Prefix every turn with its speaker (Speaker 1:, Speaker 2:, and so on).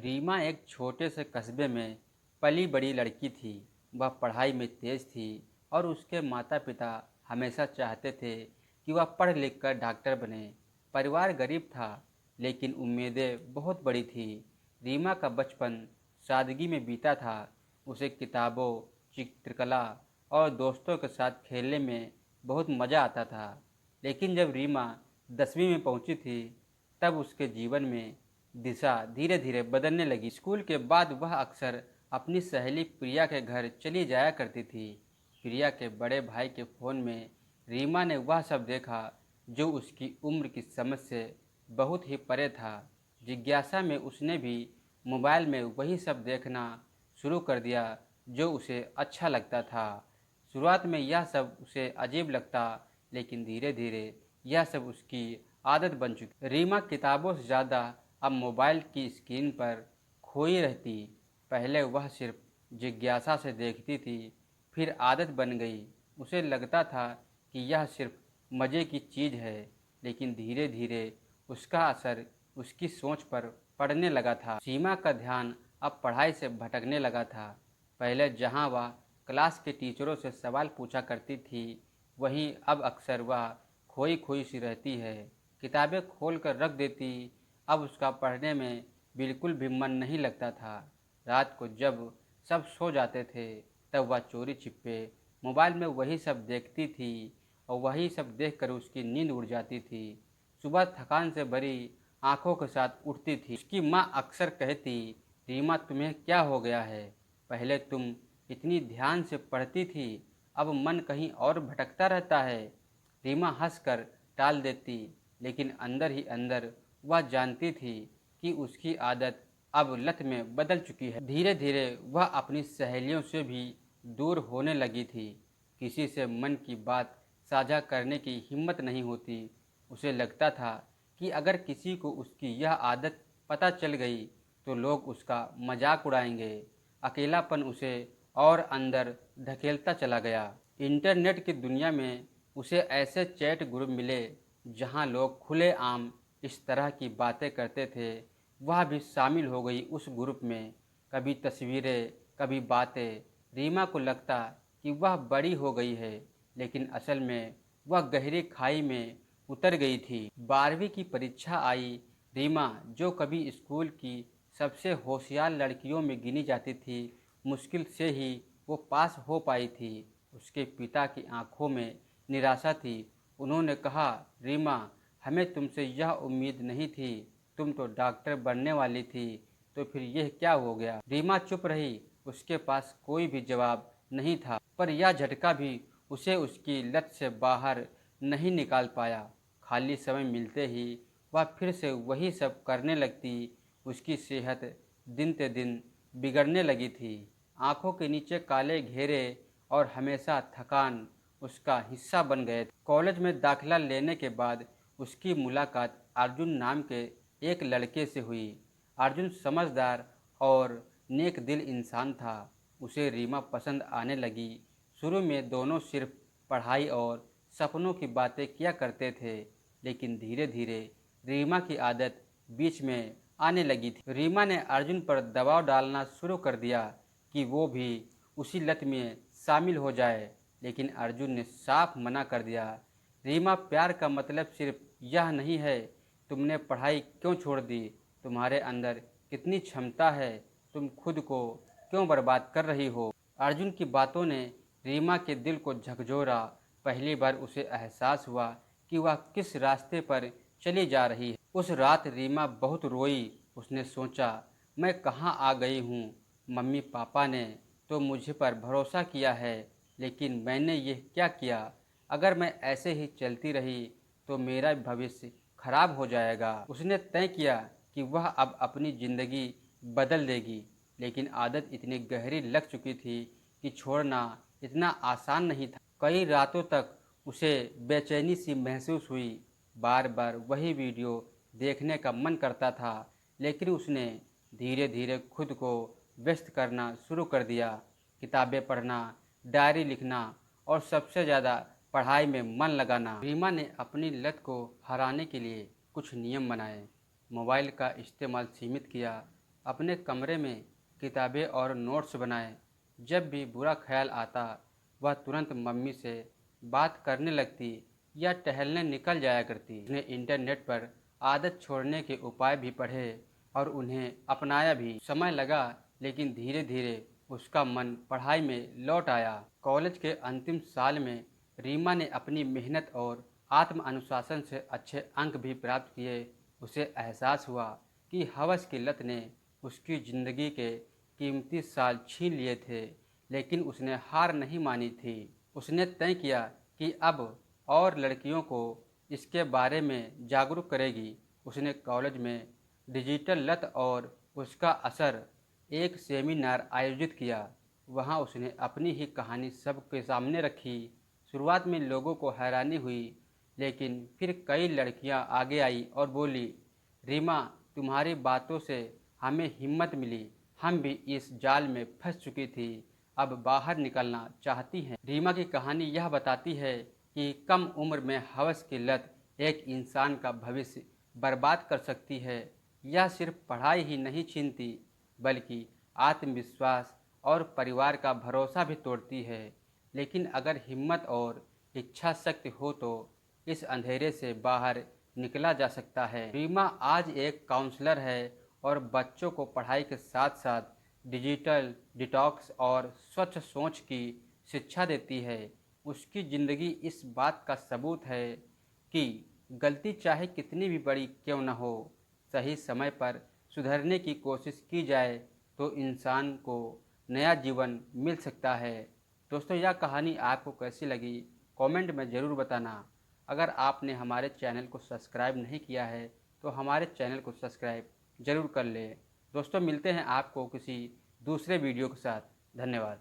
Speaker 1: रीमा एक छोटे से कस्बे में पली बड़ी लड़की थी। वह पढ़ाई में तेज थी और उसके माता पिता हमेशा चाहते थे कि वह पढ़ लिख कर डॉक्टर बने। परिवार गरीब था, लेकिन उम्मीदें बहुत बड़ी थी। रीमा का बचपन सादगी में बीता था। उसे किताबों, चित्रकला और दोस्तों के साथ खेलने में बहुत मज़ा आता था। लेकिन जब रीमा 10वीं में पहुंची थी, तब उसके जीवन में दिशा धीरे धीरे बदलने लगी। स्कूल के बाद वह अक्सर अपनी सहेली प्रिया के घर चली जाया करती थी। प्रिया के बड़े भाई के फ़ोन में रीमा ने वह सब देखा जो उसकी उम्र की समझ से बहुत ही परे था। जिज्ञासा में उसने भी मोबाइल में वही सब देखना शुरू कर दिया जो उसे अच्छा लगता था। शुरुआत में यह सब उसे अजीब लगता, लेकिन धीरे धीरे यह सब उसकी आदत बन चुकी। रीमा किताबों से ज़्यादा अब मोबाइल की स्क्रीन पर खोई रहती। पहले वह सिर्फ जिज्ञासा से देखती थी, फिर आदत बन गई। उसे लगता था कि यह सिर्फ मज़े की चीज़ है, लेकिन धीरे धीरे उसका असर उसकी सोच पर पड़ने लगा था। सीमा का ध्यान अब पढ़ाई से भटकने लगा था। पहले जहां वह क्लास के टीचरों से सवाल पूछा करती थी, वहीं अब अक्सर वह खोई खोई सी रहती है। किताबें खोल कर रख देती। अब उसका पढ़ने में बिल्कुल भी मन नहीं लगता था। रात को जब सब सो जाते थे, तब वह चोरी छिपे मोबाइल में वही सब देखती थी और वही सब देखकर उसकी नींद उड़ जाती थी। सुबह थकान से भरी आंखों के साथ उठती थी। उसकी माँ अक्सर कहती, रीमा तुम्हें क्या हो गया है? पहले तुम इतनी ध्यान से पढ़ती थी, अब मन कहीं और भटकता रहता है। रीमा हंसकर टाल देती, लेकिन अंदर ही अंदर वह जानती थी कि उसकी आदत अब लत में बदल चुकी है। धीरे धीरे वह अपनी सहेलियों से भी दूर होने लगी थी। किसी से मन की बात साझा करने की हिम्मत नहीं होती। उसे लगता था कि अगर किसी को उसकी यह आदत पता चल गई तो लोग उसका मजाक उड़ाएंगे। अकेलापन उसे और अंदर धकेलता चला गया। इंटरनेट की दुनिया में उसे ऐसे चैट ग्रुप मिले जहां लोग खुलेआम इस तरह की बातें करते थे। वह भी शामिल हो गई उस ग्रुप में। कभी तस्वीरें, कभी बातें। रीमा को लगता कि वह बड़ी हो गई है, लेकिन असल में वह गहरी खाई में उतर गई थी। 12वीं की परीक्षा आई। रीमा, जो कभी स्कूल की सबसे होशियार लड़कियों में गिनी जाती थी, मुश्किल से ही वो पास हो पाई थी। उसके पिता की आंखों में निराशा थी। उन्होंने कहा, रीमा, हमें तुमसे यह उम्मीद नहीं थी। तुम तो डॉक्टर बनने वाली थी, तो फिर यह क्या हो गया? रीमा चुप रही। उसके पास कोई भी जवाब नहीं था, पर यह झटका भी उसे उसकी लत से बाहर नहीं निकाल पाया। खाली समय मिलते ही वह फिर से वही सब करने लगती। उसकी सेहत दिन ते दिन बिगड़ने लगी थी। आंखों के नीचे काले घेरे और हमेशा थकान उसका हिस्सा बन गए थे। कॉलेज में दाखिला लेने के बाद उसकी मुलाकात अर्जुन नाम के एक लड़के से हुई। अर्जुन समझदार और नेक दिल इंसान था। उसे रीमा पसंद आने लगी। शुरू में दोनों सिर्फ पढ़ाई और सपनों की बातें किया करते थे, लेकिन धीरे धीरे रीमा की आदत बीच में आने लगी थी। रीमा ने अर्जुन पर दबाव डालना शुरू कर दिया कि वो भी उसी लत में शामिल हो जाए, लेकिन अर्जुन ने साफ मना कर दिया। रीमा, प्यार का मतलब सिर्फ यह नहीं है। तुमने पढ़ाई क्यों छोड़ दी? तुम्हारे अंदर कितनी क्षमता है, तुम खुद को क्यों बर्बाद कर रही हो? अर्जुन की बातों ने रीमा के दिल को झकझोरा। पहली बार उसे एहसास हुआ कि वह किस रास्ते पर चली जा रही है। उस रात रीमा बहुत रोई। उसने सोचा, मैं कहाँ आ गई हूँ? मम्मी पापा ने तो मुझे पर भरोसा किया है, लेकिन मैंने ये क्या किया? अगर मैं ऐसे ही चलती रही तो मेरा भविष्य खराब हो जाएगा। उसने तय किया कि वह अब अपनी ज़िंदगी बदल देगी, लेकिन आदत इतनी गहरी लग चुकी थी कि छोड़ना इतना आसान नहीं था। कई रातों तक उसे बेचैनी सी महसूस हुई। बार बार वही वीडियो देखने का मन करता था, लेकिन उसने धीरे धीरे खुद को व्यस्त करना शुरू कर दिया। किताबें पढ़ना, डायरी लिखना और सबसे ज़्यादा पढ़ाई में मन लगाना। रीमा ने अपनी लत को हराने के लिए कुछ नियम बनाए। मोबाइल का इस्तेमाल सीमित किया, अपने कमरे में किताबें और नोट्स बनाए। जब भी बुरा ख्याल आता वह तुरंत मम्मी से बात करने लगती या टहलने निकल जाया करती। उसने इंटरनेट पर आदत छोड़ने के उपाय भी पढ़े और उन्हें अपनाया भी। समय लगा, लेकिन धीरे धीरे उसका मन पढ़ाई में लौट आया। कॉलेज के अंतिम साल में रीमा ने अपनी मेहनत और आत्म अनुशासन से अच्छे अंक भी प्राप्त किए। उसे एहसास हुआ कि हवस की लत ने उसकी ज़िंदगी के कीमती साल छीन लिए थे, लेकिन उसने हार नहीं मानी थी। उसने तय किया कि अब और लड़कियों को इसके बारे में जागरूक करेगी। उसने कॉलेज में डिजिटल लत और उसका असर एक सेमिनार आयोजित किया। वहाँ उसने अपनी ही कहानी सबके सामने रखी। शुरुआत में लोगों को हैरानी हुई, लेकिन फिर कई लड़कियां आगे आई और बोली, रीमा, तुम्हारी बातों से हमें हिम्मत मिली। हम भी इस जाल में फंस चुकी थी, अब बाहर निकलना चाहती हैं। रीमा की कहानी यह बताती है कि कम उम्र में हवस की लत एक इंसान का भविष्य बर्बाद कर सकती है। यह सिर्फ पढ़ाई ही नहीं छीनती, बल्कि आत्मविश्वास और परिवार का भरोसा भी तोड़ती है। लेकिन अगर हिम्मत और इच्छा शक्ति हो तो इस अंधेरे से बाहर निकला जा सकता है। रीमा आज एक काउंसलर है और बच्चों को पढ़ाई के साथ साथ डिजिटल डिटॉक्स और स्वच्छ सोच की शिक्षा देती है। उसकी ज़िंदगी इस बात का सबूत है कि गलती चाहे कितनी भी बड़ी क्यों न हो, सही समय पर सुधरने की कोशिश की जाए तो इंसान को नया जीवन मिल सकता है। दोस्तों, यह कहानी आपको कैसी लगी कमेंट में ज़रूर बताना। अगर आपने हमारे चैनल को सब्सक्राइब नहीं किया है तो हमारे चैनल को सब्सक्राइब ज़रूर कर लें। दोस्तों, मिलते हैं आपको किसी दूसरे वीडियो के साथ। धन्यवाद।